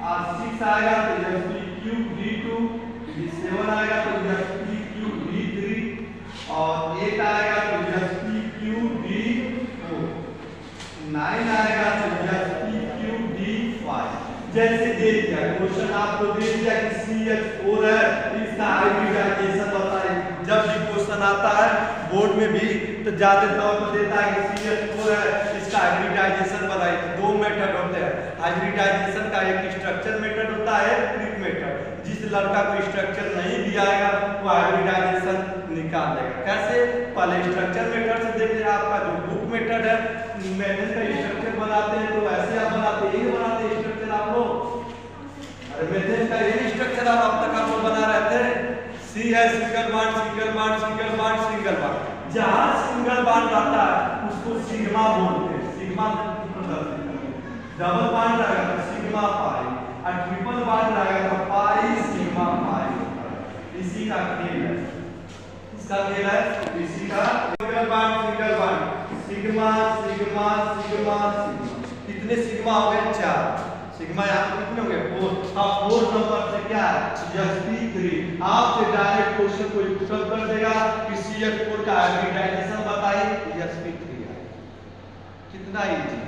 और 6 आएगा तो sp3d2, 7 आएगा तो sp3d3 और 8 आएगा तो sp3d4, 9 आएगा तो sp3d5। जैसे दे दिया क्वेश्चन आपको दे दिया कि CH4 है, इसका हाइब्रिडाइजेशन बताइए। जब भी क्वेश्चन आता है बोर्ड में भी तो ज्यादा तौर पर देता है कि CH4 है, इसका हाइब्रिडाइजेशन बताइए। तो 2 मेथड होते हैं हाइब्रिडाइजेशन का, एक स्ट्रक्चर मेथड होता है ट्रिक मेथड। जिस लड़का को स्ट्रक्चर नहीं भी आएगा वो हाइब्रिडाइजेशन निकाल देगा। कैसे? पहले स्ट्रक्चर मेथड से देख लिया, आपका जो बुक मेथड है मैंने का स्ट्रक्चर बनाते हैं तो ऐसे आप बनाते हैं, यही बनाते हैं स्ट्रक्चर आप लोग। अरे मेथड का यही स्ट्रक्चर आप अब तक आप लोग बना रहे थे। सी है single bond single bond single bond single bond, जहां सिंगल बॉन्ड रहता है उसको सिग्मा बोलते हैं। सिग्मा डबल बॉन्ड रहेगा तो सिग्मा पाई और ट्रिपल बॉन्ड रहेगा तो पाई सिग्मा पाई। इसी का खेल है, इसका खेल है इसी का। Single bond sigma sigma sigma sigma, कितने सिग्मा हो गए 4। सिग्मा यहाँ पे कितने हो गए 4। अब 4 नंबर से क्या है sp3। आपसे डायरेक्ट क्वेश्चन कोई पुटअप कर देगा कि CH4 का हाइब्रिडाइजेशन बताइए, sp3 है। कितना इजी,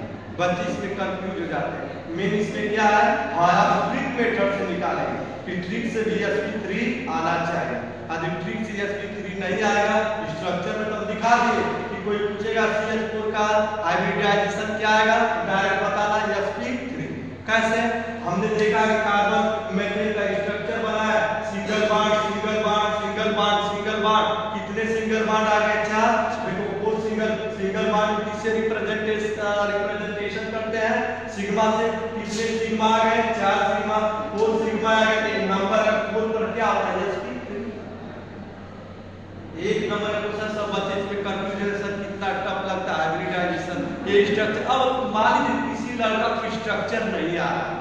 बच्चे इसमें कंफ्यूज हो जाते हैं। मेन इसमें क्या है आप ट्रिक मेथड से निकालेंगे कि ट्रिक से भी sp3 आना चाहिए। यदि ट्रिक से sp3 नहीं आएगा स्ट्रक्चर में तो दिखा दिए कि कोई पूछेगा CH4 का हाइब्रिडाइजेशन क्या आएगा, डायरेक्ट बताना sp3। कैसे? हमने देखा कि कार्बन मेथेन का स्ट्रक्चर बनाया, single bond single bond single bond single bond. कितने सिंगल बॉन्ड आ गए 4। देखो 4 सिंगल बॉन्ड किससे रिप्रेजेंटेशन करते हैं सिग्मा से। कितने सिग्मा आ गए 4 सिग्मा। ये स्ट्रक्चर, अब मान लीजिए किसी लड़का को स्ट्रक्चर नहीं आ रहा,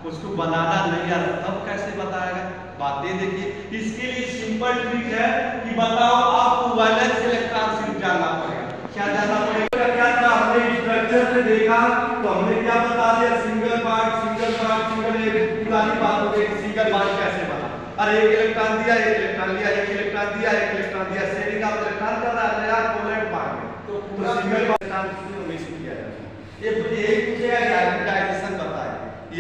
उसको बनाना नहीं आ रहा, तब कैसे बताएगा? बातें देखिए, इसके लिए सिंपल ट्रिक है कि बताओ आपको वैलेंस इलेक्ट्रॉन शिफ्ट जानना पड़ेगा। क्या जानना पड़ेगा? क्या था हमने स्ट्रक्चर से देखा तो हमने क्या बता दिया, सिंगल बॉन्ड पुरानी बात हो गई, सिंगल बॉन्ड कैसे बना? अरे एक इलेक्ट्रॉन दिया, एक इलेक्ट्रॉन लिया, एक इलेक्ट्रॉन दिया, एक इलेक्ट्रॉन दिया, शेयरिंग ऑफ इलेक्ट्रॉन कर रहा है यार कोवैलेंट बॉन्ड में, तो सिंगल बॉन्ड हमेशा किया जाता है। ये पूछेगा कि हाइब्रिडाइजेशन बताए,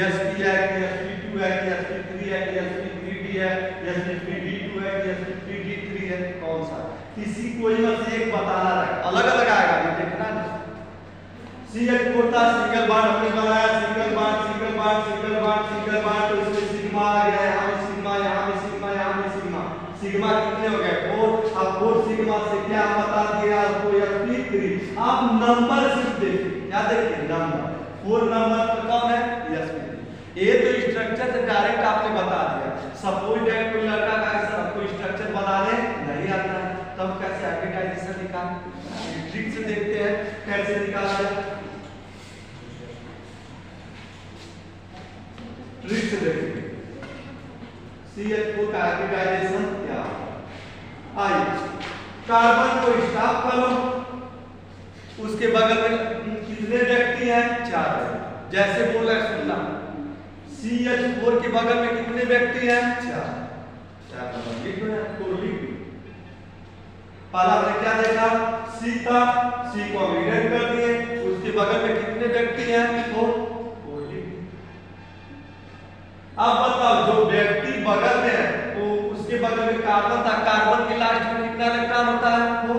sp है कि sp2 है कि sp3 है कि sp3d है, sp3d2 है कि sp3d3 है, कौन सा? किसी कोई में से एक बताना है, अलग अलग आएगा ये देखना नहीं। CH4 था, सिंगल बॉन्ड हमने बनाया, single bond single bond single bond single bond, तो इसमें सिग्मा आ गया, यहाँ में सिग्मा, यहाँ में सिग्मा, यहाँ में सिग्मा, सिग्मा कितने हो गए? 4। अब 4 सिग्मा से क्या बता दिया आपको? sp3। आप नंबर सिर्फ देखिए, क्या देखिए? नंबर। 4 नंबर पर कौन है? sp3। ये तो स्ट्रक्चर से डायरेक्ट आपने बता दिया। सपोज दैट कोई लड़का का ऐसा कोई स्ट्रक्चर बनाने नहीं आता है, तब कैसे हाइब्रिडाइजेशन निकालें? ट्रिक से देखते हैं कैसे निकाला जाए। ट्रिक से देखिए CH4 का हाइब्रिडाइजेशन क्या है। आइए कार्बन को स्टॉप करो, उसके बगल में कितने व्यक्ति हैं? 4। जैसे बोला सुनना, CH4 के बगल में कितने व्यक्ति हैं? 4 नंबर लिख दो, तो लिख दो। पहला हमने क्या देखा? C था, C को इरेज कर दिए, उसके बगल में कितने व्यक्ति हैं? 4। अब बताओ जो व्यक्ति बगल में है तो उसके बगल में कार्बन था, कार्बन के लास्ट में कितना इलेक्ट्रॉन होता है? 4।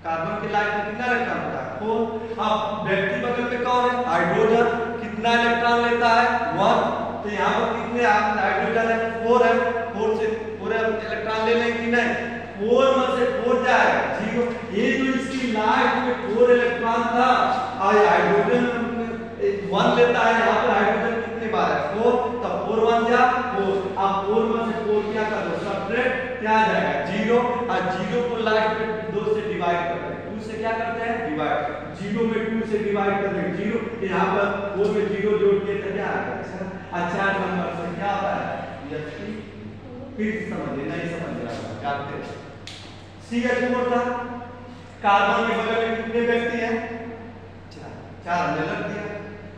कार्बन के लास्ट में कितना इलेक्ट्रॉन होता है? 4। अब व्यक्ति बगल में कौन है? हाइड्रोजन, कितना इलेक्ट्रॉन लेता है? 1। तो यहाँ पर कितने हाइड्रोजन है? 4 है, 4 से 4 इलेक्ट्रॉन ले लेंगे कि नहीं? 4 में से 4 जाएगा 0। ये जो इसकी लास्ट में 4 इलेक्ट्रॉन था और हाइड्रोजन 1 लेता है, यहाँ पर हाइड्रोजन कितने बार है? 4। तब 4 1 जा 4। अब 4 में से 4 क्या कर दो? सब्ट्रैक्ट, क्या आ जाएगा? 0। और 0 को लास्ट में 2 से डिवाइड करते हैं, 2 से क्या करते हैं? डिवाइड। 0 में 2 से डिवाइड कर देंगे 0, यहाँ पर 4 में 0 जोड़ के तो क्या आ जाएगा? अच्छा नंबर से क्या आता है? sp। फिर समझिए, नहीं समझ रहा जानते हैं। CH4 था, कार्बन के बगल में कितने व्यक्ति हैं? 4 हमने रख दिया।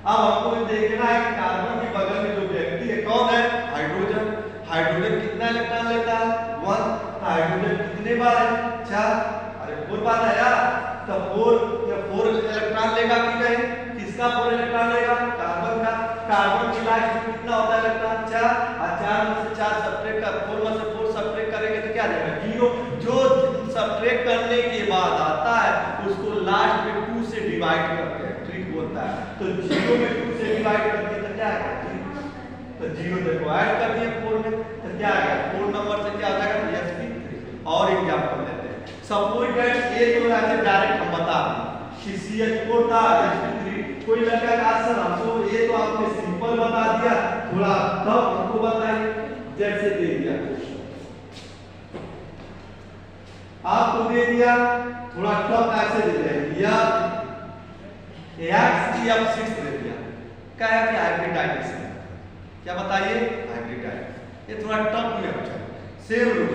अब हमको देखना है कि कार्बन के बगल में जो व्यक्ति है कौन है? हाइड्रोजन। हाइड्रोजन कितना इलेक्ट्रॉन लेता है? 1। हाइड्रोजन कितने बार है? 4। अरे 4 बार है यार, तो 4 इलेक्ट्रॉन लेगा कि नहीं? किसका 4 इलेक्ट्रॉन लेगा? कार्बन का। कार्बन की लास्ट में कितना होता है इलेक्ट्रॉन? 4। और 4 में से 4 सब्ट्रैक्ट कर, 4 में से 4 सब्ट्रैक्ट करेंगे तो क्या जाएगा? 0। जो सब्ट्रैक्ट करने के बाद आता है उसको लास्ट में 2 से डिवाइड करते हैं, ट्रिक होता है। तो 0 में 2 से डिवाइड करके तो क्या आएगा? 0। तो 0 देखो ऐड कर दिए 4 में, तो क्या आएगा? 4 नंबर से क्या आ जाएगा? sp3। और एग्जांपल लेते हैं। सपोज दैट ये तो ऐसे डायरेक्ट हम बता दें कि CH4 था, sp3। कोई लड़का का आंसर हमको ये तो आपने सिंपल बता दिया, थोड़ा टफ हमको बताइए। जैसे दे दिया आपको, दे दिया थोड़ा टफ, ऐसे दे दिया F6 दे दिया, क्या है कि हाइब्रिडाइजेशन। क्या बताइए? हाइब्रिडाइजेशन। ये थोड़ा टफ में हो जाए। सेम रूल,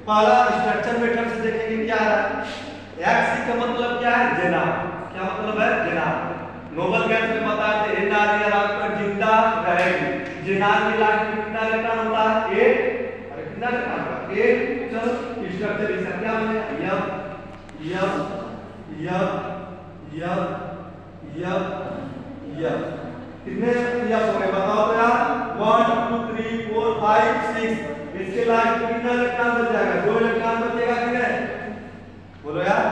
पहला स्ट्रक्चर मेथड से देखेंगे क्या है। X का मतलब क्या है? जेनार। क्या मतलब है? जेनार। नोबल गैस में बताया थे NR आपका जिंदा रहेगी। जेनार के लास्ट में कितना इलेक्ट्रॉन होता है? 8। अरे कितना इलेक्ट्रॉन होता है? 8। चलो स्ट्रक्चर इसका क्या बनेगा? यप कितने यप हो गए बताओ तो यार? 1 2 3 4 5 6। इसके लास्ट में कितना इलेक्ट्रॉन बच जाएगा? 2 इलेक्ट्रॉन बचेगा कि नहीं? बोलो यार,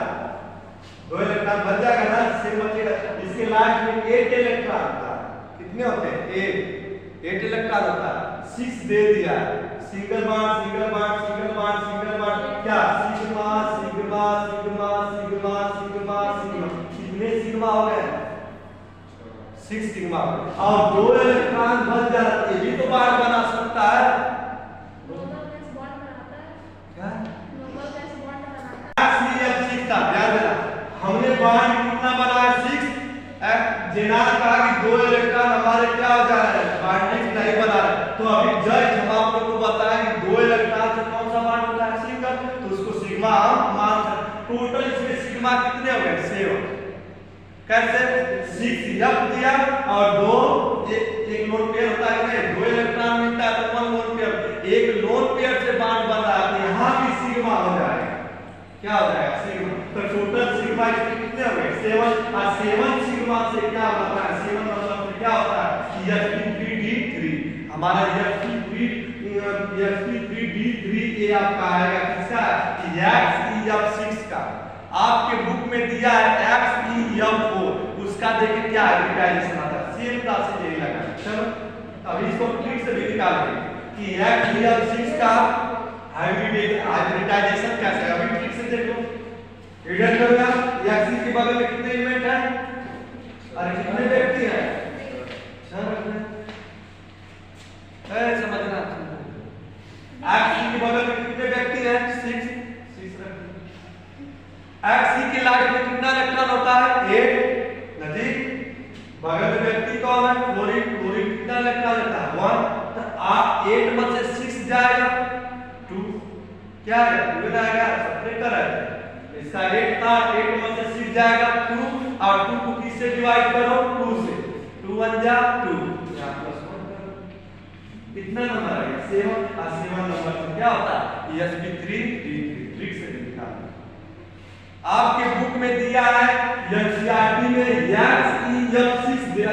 2 इलेक्ट्रॉन बच जाएगा ना, सिर्फ बचेगा। इसके लास्ट में 8 इलेक्ट्रॉन होता है। कितने होते हैं? 8 इलेक्ट्रॉन होता है। 6 दे दिया, single bond single bond single bond single bond, क्या sigma sigma sigma sigma sigma sigma, कितने सिग्मा हो गए? 6 सिग्मा। और 2 इलेक्ट्रॉन बच जाता है, ये भी तो बॉन्ड बना सकता है। क्या? CF6 था, ध्यान देना, हमने बॉन्ड कितना बनाया? 6। जेनान कहा कि 2 इलेक्ट्रॉन हमारे क्या हो जा रहे हैं, बॉन्डिंग नहीं बना रहे। तो अभी जस्ट हम आप लोग को बताया कि 2 इलेक्ट्रॉन से कौन सा बॉन्ड होता है, सिंगल, तो उसको सिग्मा हम मान सकते। टोटल इसमें सिग्मा कितने हो गए, 7। कैसे, 6 F दिया और 2 एक लोन पेयर होता है कि 2 इलेक्ट्रॉन मिलता है तो 1 लोन पेयर, एक लोन पेयर से बॉन्ड बन रहा है तो यहाँ भी सिग्मा हो जाएगा, क्या हो जाएगा, सिग्मा। तो टोटल सिग्मा इसमें कितने हो गए, 7। और 7 सिग्मा से क्या होता है, 7 मतलब से क्या होता है, sp3d3 हमारा sp3d3 ये आपका आएगा किसका, Xef6 का। आपके बुक में दिया है Xef4, उसका देखिए क्या हाइब्रिडाइजेशन आता है, सेम क्लास यही लगा। चलो अभी इसको क्लिक से भी निकालेंगे कि Xef6 का हाइब्रिडाइजेशन कैसे है। अभी क्लिक से देखो, इधर करोगा X के बगल में कितने एलिमेंट है, अरे कितने व्यक्ति हैं, समझना। X के बगल में कितने व्यक्ति हैं, 6 X के लास्ट में कितना इलेक्ट्रॉन होता है, 8। नजीक बगल में व्यक्ति कौन है, क्लोरीन, क्लोरीन कितना इलेक्ट्रॉन लेता है, 1। तो आप 8 में से 6 जाएगा 2, क्या है, 2 जाएगा, सब्ट्रैक्टर है इसका 8 था, 8 में से 6 जाएगा 2, और 2 को किससे डिवाइड करो, 2 से, 2 1 जा 2, यहां प्लस 1 करो, कितना नंबर आएगा, 7। और 7 नंबर से क्या होता है, sp3d3 ट्रिक से निकालना। आपके बुक में दिया है एनसीईआरटी में Xef6 दिया,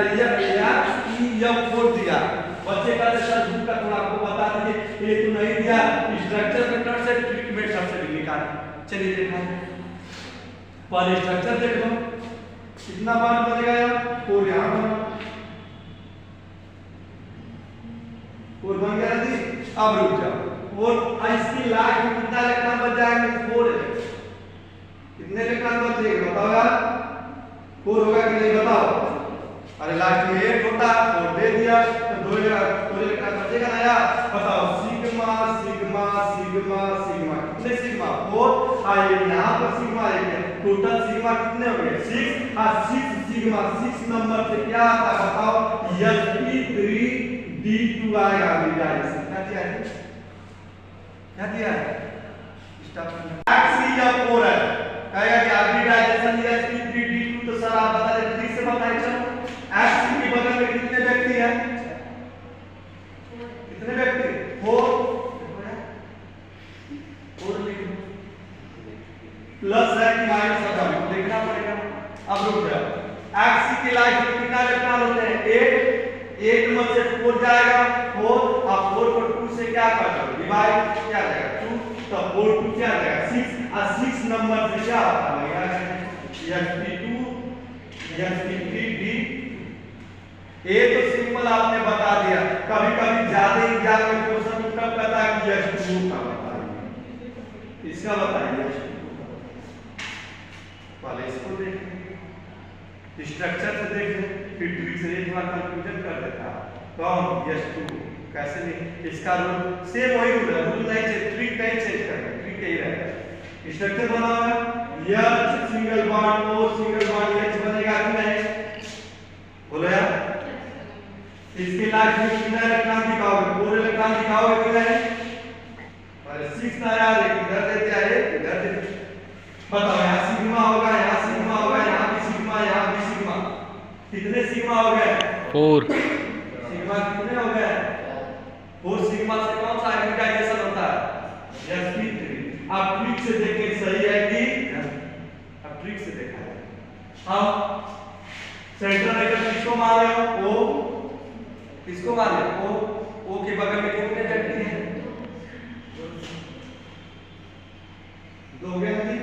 Xef4 दिया। बच्चे का सर बुक का थोड़ा आपको बता दीजिए, ये तो नहीं दिया, स्ट्रक्चर मेथड से ट्रिक मेथड से भी निकाल। चलिए देखा पहले स्ट्रक्चर देख लो, कितना बॉन्ड बनेगा यार, 4 यहां बना, 4 बन गया जी। अब रुक जाओ, और इसकी लास्ट में कितना इलेक्ट्रॉन बच जाएंगे, 4 इलेक्ट्रॉन। कितने इलेक्ट्रॉन बचेंगे बताओ यार, 4 होगा कि नहीं बताओ, अरे लास्ट में 8 होता है, 4 दे दिया तो 2 इलेक्ट्रॉन बचेगा ना यार, बताओ सिग्मा सिग्मा सिग्मा सिग्मा, कितने सिग्मा, 4। और यहाँ पर सिग्मा है, टोटल सिग्मा कितने हो गए, 6। और 6 सिग्मा 6 नंबर से क्या आता है बताओ, sp3d2 आएगा। क्या दिया है, क्या दिया है, Xef4 है, कहेगा कि हाइब्रिडाइजेशन sp3d2, तो सर आप बता दें, ठीक से बताइए। चलो X के बगल में कितने व्यक्ति हैं, कितने व्यक्ति, 4 प्लस है कि माइनस है, देखना पड़ेगा। अब रुक जाओ, X के लास्ट में कितना इलेक्ट्रॉन होते हैं, 8 में से 4 जाएगा 4, और 4 को 2 से क्या कर दो, डिवाइड, क्या जाएगा 2, तो 4 2 क्या जाएगा 6। और 6 नंबर से क्या होता है, sp2 sp3d। ये तो सिंपल आपने बता दिया, कभी कभी ज्यादा एग्जाम में क्वेश्चन कब कहता है कि H2 का बताइए, इसका बताइए, पहले इसको देखेंगे, स्ट्रक्चर से देखें, फिर ट्रिक से थोड़ा कंफ्यूजन कर देता कौन, H2 कैसे नहीं, इसका रूल सेम वही रूल है, रूल नहीं चेंज, ट्रिक नहीं चेंज करना, ट्रिक यही रहेगा। स्ट्रक्चर बना हुआ है, H single bond O single bond H बनेगा कि नहीं, बोलो यार। इसके लास्ट में कितना इलेक्ट्रॉन दिखाओगे, 4 इलेक्ट्रॉन दिखाओगे कि नहीं, अरे 6 ना यार, इधर देते आए, इधर देते, बताओ यहाँ सिग्मा होगा, यहाँ सिग्मा होगा, यहाँ भी सिग्मा, यहाँ भी सिग्मा, कितने सिग्मा हो गए, 4 सिग्मा, कितने हो गए, 4 सिग्मा से कौन सा हाइब्रिडाइजेशन होता है, sp3। आप ट्रिक से देखें सही है कि, अब ट्रिक से देखा है। अब सेंट्रल एटम किसको मान रहे हो, O, किसको मान रहे हो, O के बगल में कितने व्यक्ति हैं, 2 हो गए जी।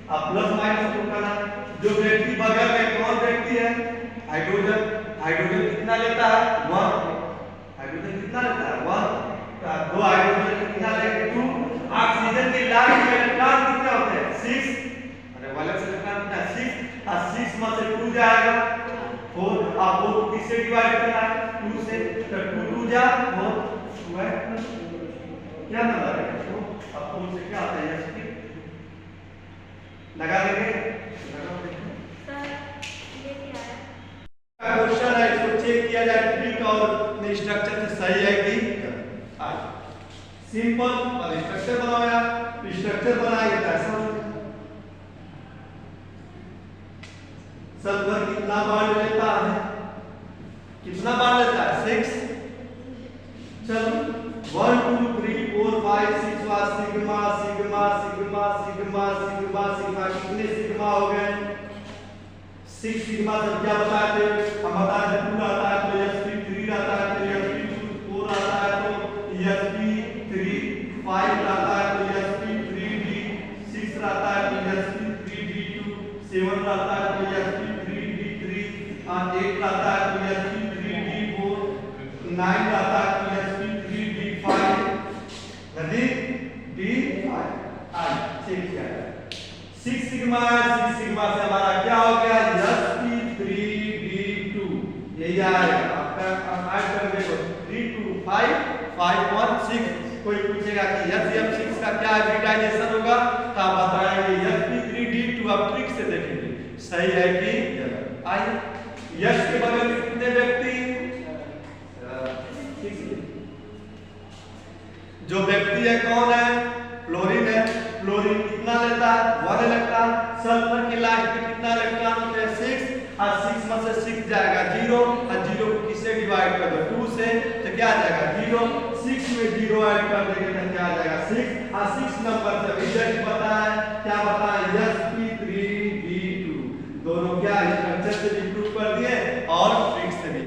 अब प्लस माइनस को करना, जो व्यक्ति बगल में कौन व्यक्ति है, हाइड्रोजन, हाइड्रोजन कितना लेता है, 1, हाइड्रोजन कितना लेता है, 1। 2 हाइड्रोजन कितना लेंगे, 2। ऑक्सीजन के लास्ट में इलेक्ट्रॉन कितने होते हैं, 6, अरे वाले से इलेक्ट्रॉन कितना, 6। और 6 में से 2 जाएगा 4, अब 4 को किससे डिवाइड करना है, 2 से, तो 2 2 जा 4, 2 है, क्या नंबर है, 4। अब 4 से क्या आता है, लगा देंगे, सर ये क्या है, स्ट्रक्चर से सही है कि सिंपल और स्ट्रक्चर बनाया, स्ट्रक्चर बनाएंगे तो ऐसा सल्फर कितना बांड लेता है, कितना बांड लेता है 6। चलो 1 2 3 4 5 6 वा sigma sigma sigma sigma sigma sigma कितने सिग्मा हो गए 6 सिग्मा सब क्या बताए थे हम बताए थे 2 आता है तो sp3 आता है तो sp2 4 आता है तो sp3 5 आता है तो sp3d 6 आता है तो sp3d2 7 आता है तो sp3d3 8 आता है तो sp3d4 9 आता है तो sp3d5 नदी d5 चेक किया 6 सिग्मा से हमारा क्या हो गया sp3d2 यही आएगा आपका ऐड कर देखो 3 2 5 5 1 6 कोई पूछेगा कि sf6 का क्या हाइब्रिडाइजेशन होगा तो आप बताएंगे sp3d2 आप ट्रिक से देखेंगे सही है कि गलत। आइए यश के बगल में कितने व्यक्ति जो व्यक्ति है कौन है फ्लोरीन है, फ्लोरीन कितना लेता है 1 इलेक्ट्रॉन, सल्फर के लास्ट में कितना इलेक्ट्रॉन होते हैं 6 और 6 में से 6 जाएगा 0 और 0 को किससे डिवाइड कर दो 2 से तो क्या आ जाएगा 0 6 में 0 ऐड कर देंगे तो क्या आ जाएगा 6 और 6 नंबर